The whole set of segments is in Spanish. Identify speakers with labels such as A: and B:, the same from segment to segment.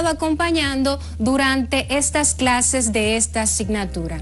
A: acompañando durante estas clases de esta asignatura.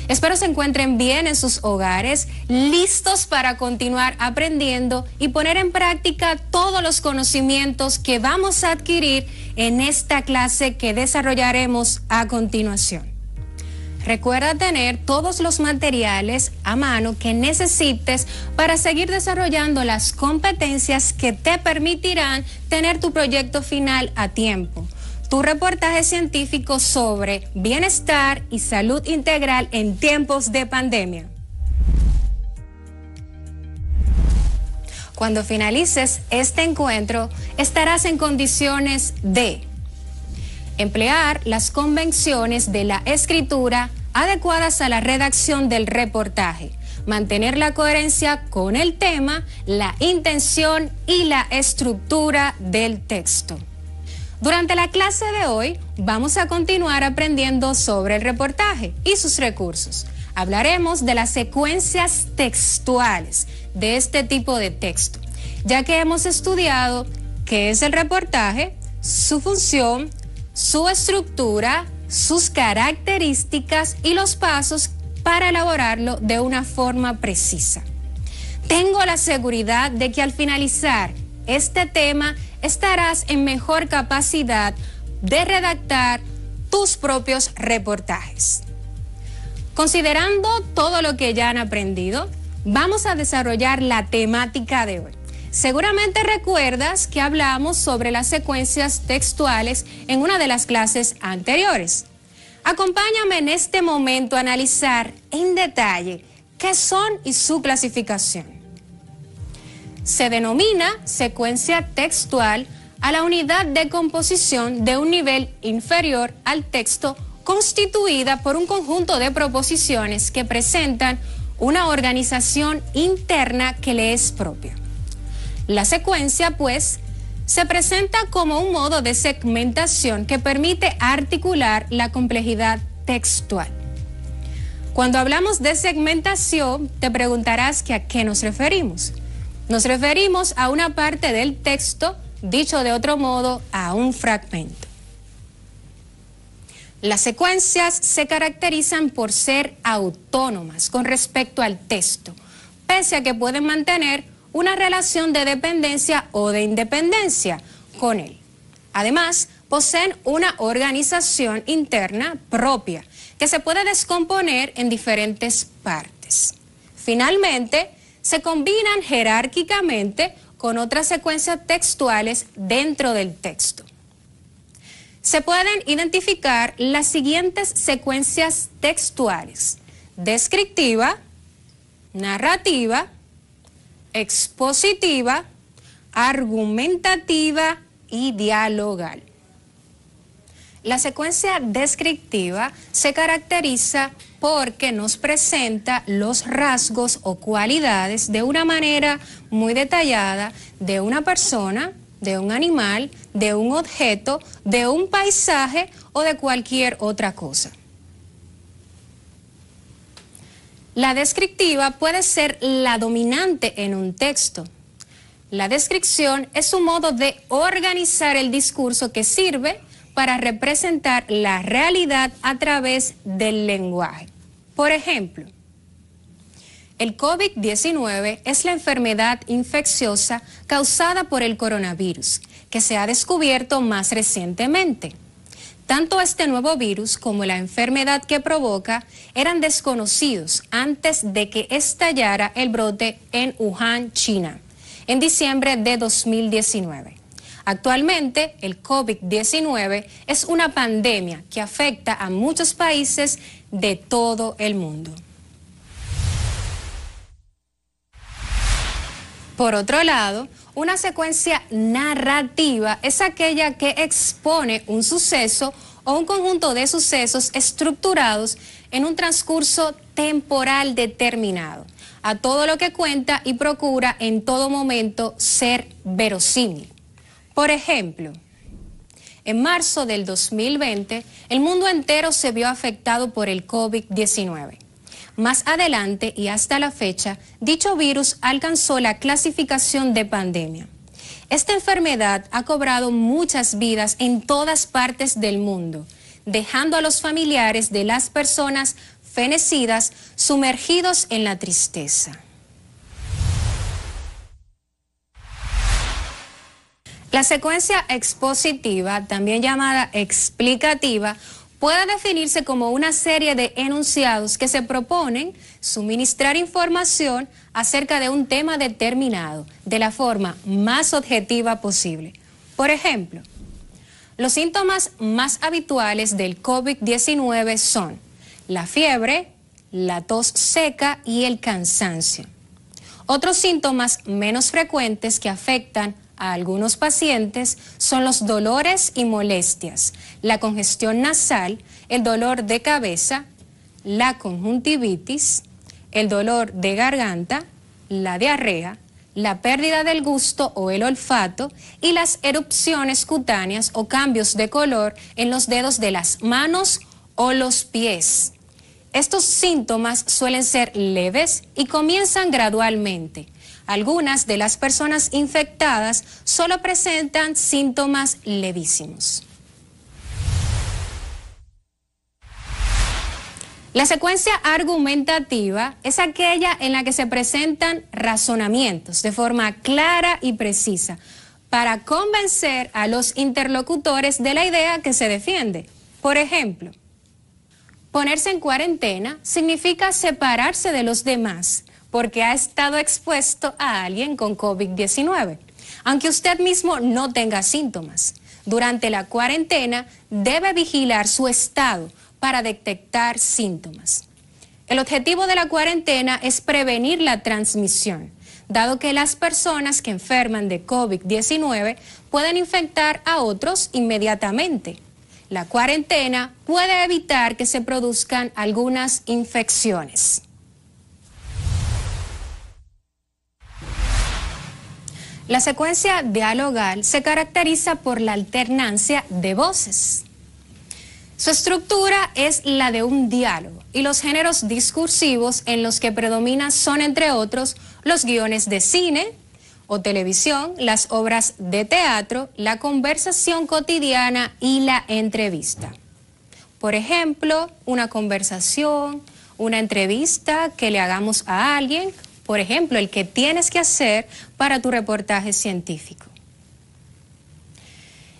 A: Espero se encuentren bien en sus hogares, listos para continuar aprendiendo y poner en práctica todos los conocimientos que vamos a adquirir en esta clase que desarrollaremos a continuación. Recuerda tener todos los materiales a mano que necesites para seguir desarrollando las competencias que te permitirán tener tu proyecto final a tiempo. Tu reportaje científico sobre bienestar y salud integral en tiempos de pandemia. Cuando finalices este encuentro, estarás en condiciones de emplear las convenciones de la escritura adecuadas a la redacción del reportaje, mantener la coherencia con el tema, la intención y la estructura del texto. Durante la clase de hoy vamos a continuar aprendiendo sobre el reportaje y sus recursos. Hablaremos de las secuencias textuales de este tipo de texto, ya que hemos estudiado qué es el reportaje, su función, su estructura, sus características y los pasos para elaborarlo de una forma precisa. Tengo la seguridad de que al finalizar este tema estarás en mejor capacidad de redactar tus propios reportajes. Considerando todo lo que ya han aprendido, vamos a desarrollar la temática de hoy. Seguramente recuerdas que hablamos sobre las secuencias textuales en una de las clases anteriores. Acompáñame en este momento a analizar en detalle qué son y su clasificación. Se denomina secuencia textual a la unidad de composición de un nivel inferior al texto constituida por un conjunto de proposiciones que presentan una organización interna que le es propia. La secuencia, pues, se presenta como un modo de segmentación que permite articular la complejidad textual. Cuando hablamos de segmentación, te preguntarás que a qué nos referimos. Nos referimos a una parte del texto, dicho de otro modo, a un fragmento. Las secuencias se caracterizan por ser autónomas con respecto al texto, pese a que pueden mantener una relación de dependencia o de independencia con él. Además, poseen una organización interna propia que se puede descomponer en diferentes partes. Finalmente, se combinan jerárquicamente con otras secuencias textuales dentro del texto. Se pueden identificar las siguientes secuencias textuales: descriptiva, narrativa, expositiva, argumentativa y dialogal. La secuencia descriptiva se caracteriza porque nos presenta los rasgos o cualidades de una manera muy detallada de una persona, de un animal, de un objeto, de un paisaje o de cualquier otra cosa. La descriptiva puede ser la dominante en un texto. La descripción es un modo de organizar el discurso que sirve para representar la realidad a través del lenguaje. Por ejemplo, el COVID-19 es la enfermedad infecciosa causada por el coronavirus, que se ha descubierto más recientemente. Tanto este nuevo virus como la enfermedad que provoca eran desconocidos antes de que estallara el brote en Wuhan, China, en diciembre de 2019. Actualmente, el COVID-19 es una pandemia que afecta a muchos países de todo el mundo. Por otro lado, una secuencia narrativa es aquella que expone un suceso o un conjunto de sucesos estructurados en un transcurso temporal determinado, a todo lo que cuenta y procura en todo momento ser verosímil. Por ejemplo, en marzo del 2020, el mundo entero se vio afectado por el COVID-19. Más adelante y hasta la fecha, dicho virus alcanzó la clasificación de pandemia. Esta enfermedad ha cobrado muchas vidas en todas partes del mundo, dejando a los familiares de las personas fenecidas sumergidos en la tristeza. La secuencia expositiva, también llamada explicativa, puede definirse como una serie de enunciados que se proponen suministrar información acerca de un tema determinado de la forma más objetiva posible. Por ejemplo, los síntomas más habituales del COVID-19 son la fiebre, la tos seca y el cansancio. Otros síntomas menos frecuentes que afectan a algunos pacientes son los dolores y molestias, la congestión nasal, el dolor de cabeza, la conjuntivitis, el dolor de garganta, la diarrea, la pérdida del gusto o el olfato y las erupciones cutáneas o cambios de color en los dedos de las manos o los pies. Estos síntomas suelen ser leves y comienzan gradualmente. Algunas de las personas infectadas solo presentan síntomas levísimos. La secuencia argumentativa es aquella en la que se presentan razonamientos de forma clara y precisa para convencer a los interlocutores de la idea que se defiende. Por ejemplo, ponerse en cuarentena significa separarse de los demás porque ha estado expuesto a alguien con COVID-19, aunque usted mismo no tenga síntomas. Durante la cuarentena debe vigilar su estado para detectar síntomas. El objetivo de la cuarentena es prevenir la transmisión, dado que las personas que enferman de COVID-19 pueden infectar a otros inmediatamente. La cuarentena puede evitar que se produzcan algunas infecciones. La secuencia dialogal se caracteriza por la alternancia de voces. Su estructura es la de un diálogo y los géneros discursivos en los que predominan son, entre otros, los guiones de cine o televisión, las obras de teatro, la conversación cotidiana y la entrevista. Por ejemplo, una conversación, una entrevista que le hagamos a alguien, por ejemplo, el que tienes que hacer para tu reportaje científico.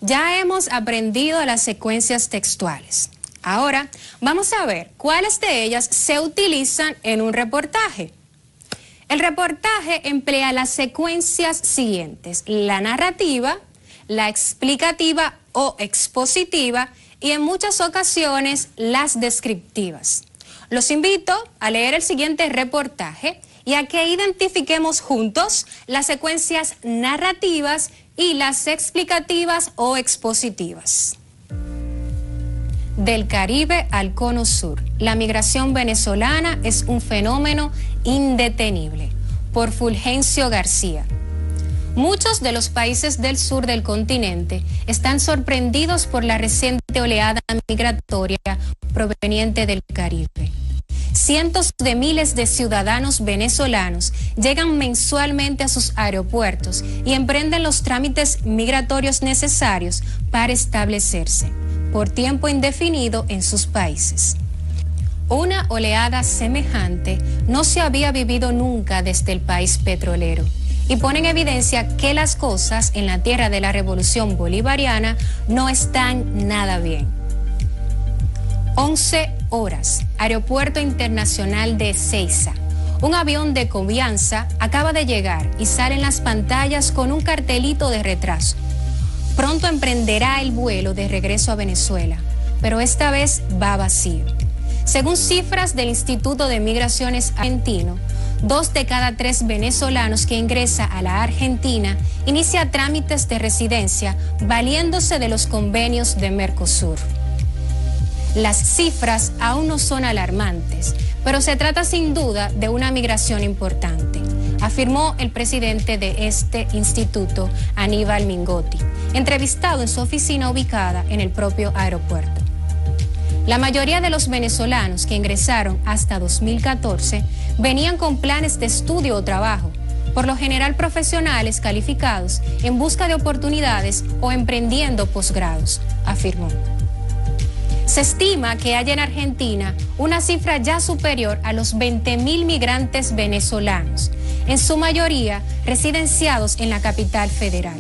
A: Ya hemos aprendido las secuencias textuales. Ahora vamos a ver cuáles de ellas se utilizan en un reportaje. El reportaje emplea las secuencias siguientes: la narrativa, la explicativa o expositiva y en muchas ocasiones las descriptivas. Los invito a leer el siguiente reportaje y a que identifiquemos juntos las secuencias narrativas y las explicativas o expositivas. Del Caribe al Cono Sur, la migración venezolana es un fenómeno indetenible, por Fulgencio García. Muchos de los países del sur del continente están sorprendidos por la reciente oleada migratoria proveniente del Caribe. Cientos de miles de ciudadanos venezolanos llegan mensualmente a sus aeropuertos y emprenden los trámites migratorios necesarios para establecerse por tiempo indefinido en sus países. Una oleada semejante no se había vivido nunca desde el país petrolero y pone en evidencia que las cosas en la tierra de la Revolución Bolivariana no están nada bien. 11 horas, Aeropuerto Internacional de Ezeiza. Un avión de Covianza acaba de llegar y sale en las pantallas con un cartelito de retraso. Pronto emprenderá el vuelo de regreso a Venezuela, pero esta vez va vacío. Según cifras del Instituto de Migraciones argentino, 2 de cada 3 venezolanos que ingresa a la Argentina inicia trámites de residencia valiéndose de los convenios de Mercosur. Las cifras aún no son alarmantes, pero se trata sin duda de una migración importante, afirmó el presidente de este instituto, Aníbal Mingotti, entrevistado en su oficina ubicada en el propio aeropuerto. La mayoría de los venezolanos que ingresaron hasta 2014 venían con planes de estudio o trabajo, por lo general profesionales calificados en busca de oportunidades o emprendiendo posgrados, afirmó. Se estima que hay en Argentina una cifra ya superior a los 20.000 migrantes venezolanos, en su mayoría residenciados en la capital federal.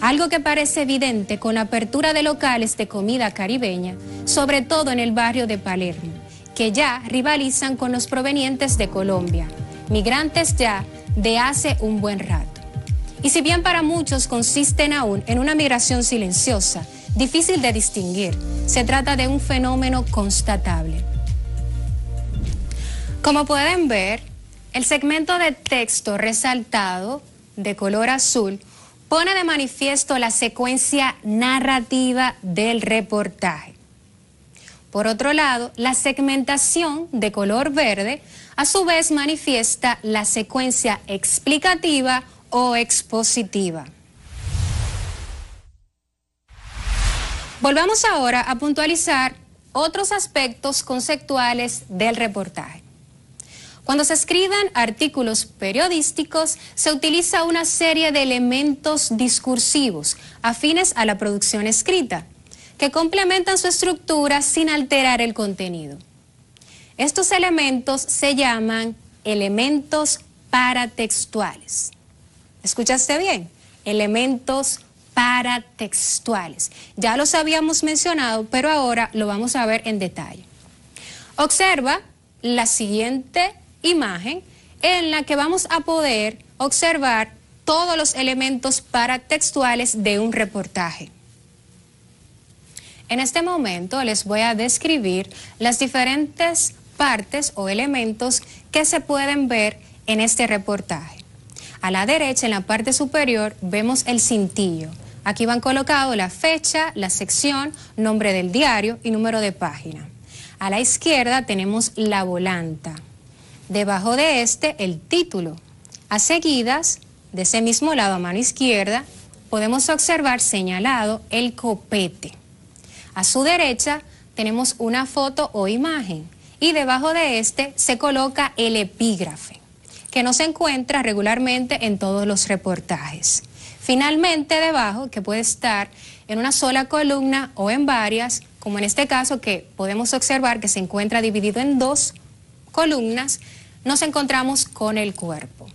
A: Algo que parece evidente con la apertura de locales de comida caribeña, sobre todo en el barrio de Palermo, que ya rivalizan con los provenientes de Colombia, migrantes ya de hace un buen rato. Y si bien para muchos consisten aún en una migración silenciosa, difícil de distinguir, se trata de un fenómeno constatable. Como pueden ver, el segmento de texto resaltado de color azul pone de manifiesto la secuencia narrativa del reportaje. Por otro lado, la segmentación de color verde a su vez manifiesta la secuencia explicativa o expositiva. Volvamos ahora a puntualizar otros aspectos conceptuales del reportaje. Cuando se escriben artículos periodísticos, se utiliza una serie de elementos discursivos afines a la producción escrita, que complementan su estructura sin alterar el contenido. Estos elementos se llaman elementos paratextuales. ¿Escuchaste bien? Elementos paratextuales. Ya los habíamos mencionado, pero ahora lo vamos a ver en detalle. Observa la siguiente imagen en la que vamos a poder observar todos los elementos paratextuales de un reportaje. En este momento les voy a describir las diferentes partes o elementos que se pueden ver en este reportaje. A la derecha, en la parte superior, vemos el cintillo. Aquí van colocados la fecha, la sección, nombre del diario y número de página. A la izquierda tenemos la volanta. Debajo de este, el título. A seguidas, de ese mismo lado a mano izquierda, podemos observar señalado el copete. A su derecha tenemos una foto o imagen y debajo de este se coloca el epígrafe, que no se encuentra regularmente en todos los reportajes. Finalmente debajo, que puede estar en una sola columna o en varias, como en este caso que podemos observar que se encuentra dividido en dos columnas, nos encontramos con el cuerpo.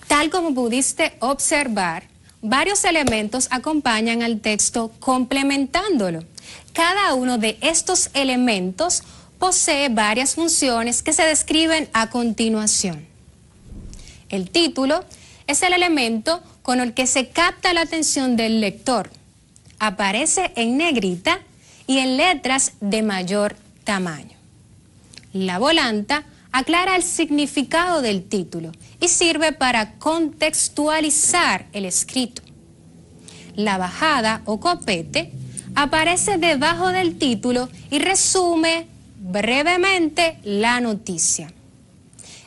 A: Tal como pudiste observar, varios elementos acompañan al texto complementándolo. Cada uno de estos elementos posee varias funciones que se describen a continuación. El título es el elemento con el que se capta la atención del lector. Aparece en negrita y en letras de mayor tamaño. La volanta aclara el significado del título y sirve para contextualizar el escrito. La bajada o copete aparece debajo del título y resume brevemente la noticia.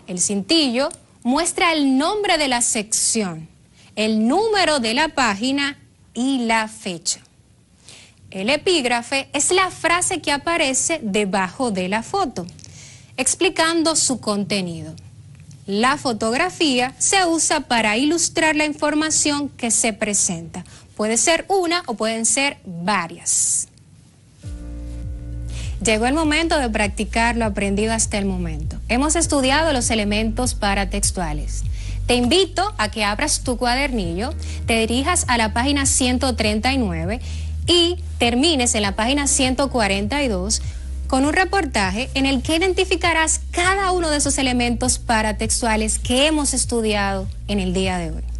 A: El cintillo muestra el nombre de la sección, el número de la página y la fecha. El epígrafe es la frase que aparece debajo de la foto, explicando su contenido. La fotografía se usa para ilustrar la información que se presenta. Puede ser una o pueden ser varias. Llegó el momento de practicar lo aprendido hasta el momento. Hemos estudiado los elementos paratextuales. Te invito a que abras tu cuadernillo, te dirijas a la página 139 y termines en la página 142 con un reportaje en el que identificarás cada uno de esos elementos paratextuales que hemos estudiado en el día de hoy.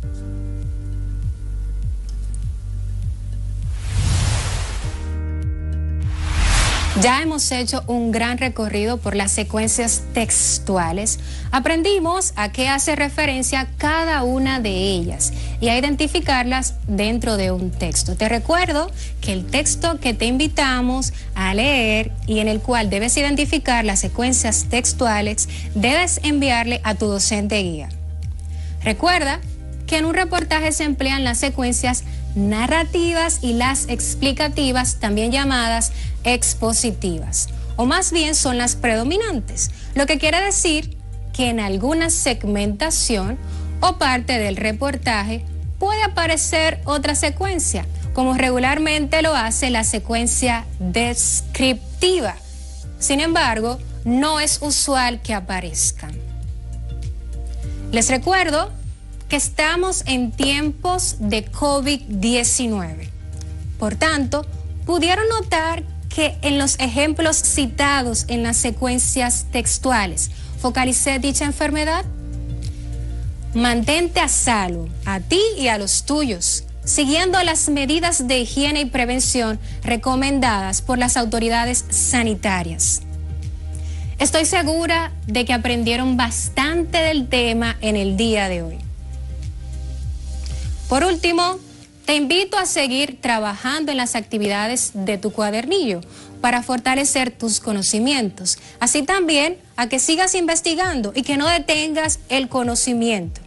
A: Ya hemos hecho un gran recorrido por las secuencias textuales. Aprendimos a qué hace referencia cada una de ellas y a identificarlas dentro de un texto. Te recuerdo que el texto que te invitamos a leer y en el cual debes identificar las secuencias textuales, debes enviarle a tu docente guía. Recuerda que en un reportaje se emplean las secuencias narrativas y las explicativas, también llamadas expositivas, o más bien son las predominantes, lo que quiere decir que en alguna segmentación o parte del reportaje puede aparecer otra secuencia, como regularmente lo hace la secuencia descriptiva. Sin embargo, no es usual que aparezcan. Les recuerdo que estamos en tiempos de COVID-19. Por tanto, pudieron notar que en los ejemplos citados en las secuencias textuales focalicé dicha enfermedad. Mantente a salvo, a ti y a los tuyos, siguiendo las medidas de higiene y prevención recomendadas por las autoridades sanitarias. Estoy segura de que aprendieron bastante del tema en el día de hoy. Por último, te invito a seguir trabajando en las actividades de tu cuadernillo para fortalecer tus conocimientos, así también a que sigas investigando y que no detengas el conocimiento.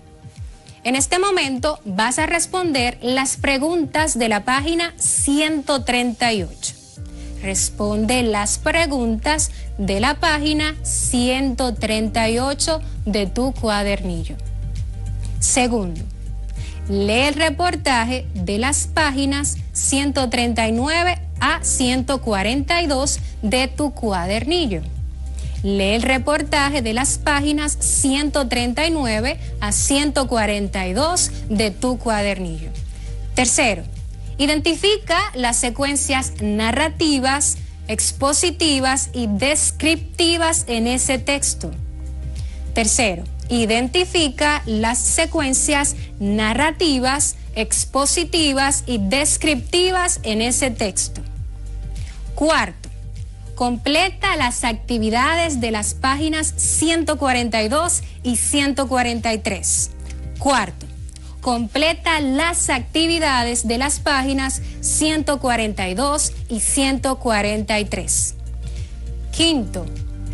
A: En este momento vas a responder las preguntas de la página 138. Responde las preguntas de la página 138 de tu cuadernillo. Segundo, lee el reportaje de las páginas 139 a 142 de tu cuadernillo. Lee el reportaje de las páginas 139 a 142 de tu cuadernillo. Tercero, identifica las secuencias narrativas, expositivas y descriptivas en ese texto. Tercero, identifica las secuencias narrativas, expositivas y descriptivas en ese texto. Cuarto, completa las actividades de las páginas 142 y 143. Cuarto, completa las actividades de las páginas 142 y 143. Quinto,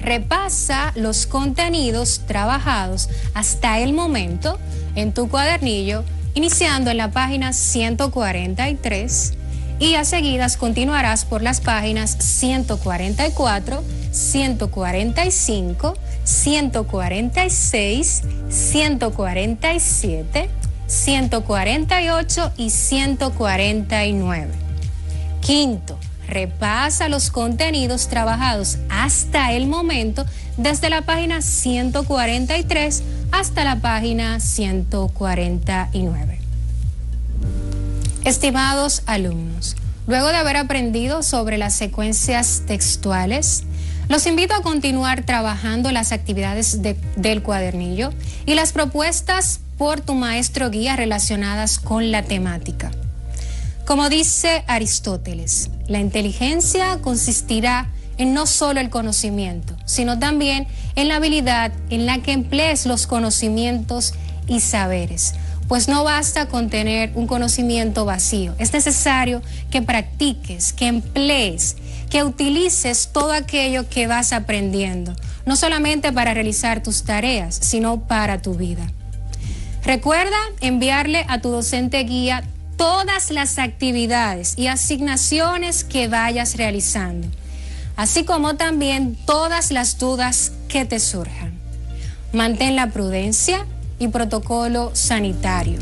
A: repasa los contenidos trabajados hasta el momento en tu cuadernillo, iniciando en la página 143 y a seguidas continuarás por las páginas 144, 145, 146, 147, 148 y 149. Quinto, repasa los contenidos trabajados hasta el momento desde la página 143 hasta la página 149. Estimados alumnos, luego de haber aprendido sobre las secuencias textuales, los invito a continuar trabajando las actividades del cuadernillo y las propuestas por tu maestro guía relacionadas con la temática. Como dice Aristóteles, la inteligencia consistirá en no solo el conocimiento, sino también en la habilidad en la que emplees los conocimientos y saberes. Pues no basta con tener un conocimiento vacío, es necesario que practiques, que emplees, que utilices todo aquello que vas aprendiendo, no solamente para realizar tus tareas, sino para tu vida. Recuerda enviarle a tu docente guía todas las actividades y asignaciones que vayas realizando, así como también todas las dudas que te surjan. Mantén la prudencia y protocolo sanitario.